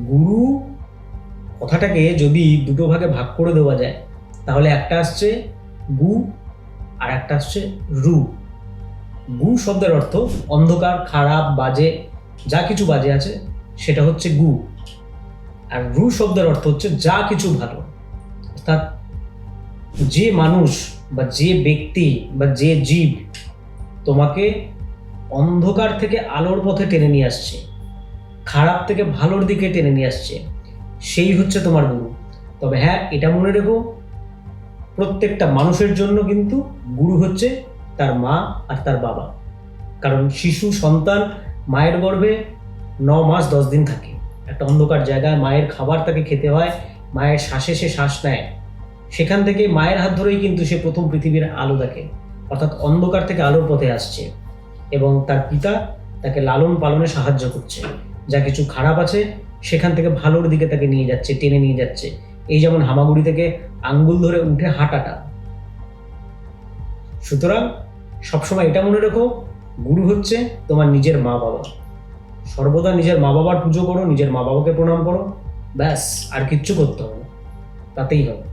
গুরু কথাটাকে যদি দুটো ভাগে ভাগ করে দেওয়া যায় তাহলে একটা আসছে গু আর একটা আসছে রু। গু শব্দের অর্থ অন্ধকার, খারাপ, বাজে, যা কিছু বাজে আছে সেটা হচ্ছে গু। আর রু শব্দের অর্থ হচ্ছে যা কিছু ভালো। অর্থাৎ যে মানুষ বা যে ব্যক্তি বা যে জীব তোমাকে অন্ধকার থেকে আলোর পথে টেনে নিয়ে আসছে, খারাপ থেকে ভালোর দিকে টেনে নিয়ে আসছে, সেই হচ্ছে তোমার গুরু। তবে হ্যাঁ, এটা মনে রেখো, প্রত্যেকটা মানুষের জন্য কিন্তু গুরু হচ্ছে তার মা আর তার বাবা। কারণ শিশু সন্তান মায়ের গর্ভে 9 মাস 10 দিন থাকে, একটা অন্ধকার জায়গায় মায়ের খাবার তাকে খেতে হয়, মায়ের শ্বাসে সে শ্বাস নেয়, সেখান থেকে মায়ের হাত ধরেই কিন্তু সে প্রথম পৃথিবীর আলো দেখে, অর্থাৎ অন্ধকার থেকে আলোর পথে আসছে। এবং তার পিতা তাকে লালন পালনে সাহায্য করছে, যা কিছু খারাপ আছে সেখান থেকে ভালোর দিকে তাকে নিয়ে যাচ্ছে, টেনে নিয়ে যাচ্ছে। এই যেমন হামাগুড়ি থেকে আঙ্গুল ধরে উঠে হাঁটাটা। সুতরাং সবসময় এটা মনে রেখো, গুরু হচ্ছে তোমার নিজের মা বাবা। সর্বদা নিজের মা বাবার পুজো করো, নিজের মা বাবাকে প্রণাম করো, ব্যাস আর কিচ্ছু করতে হবে না, তাতেই হবে।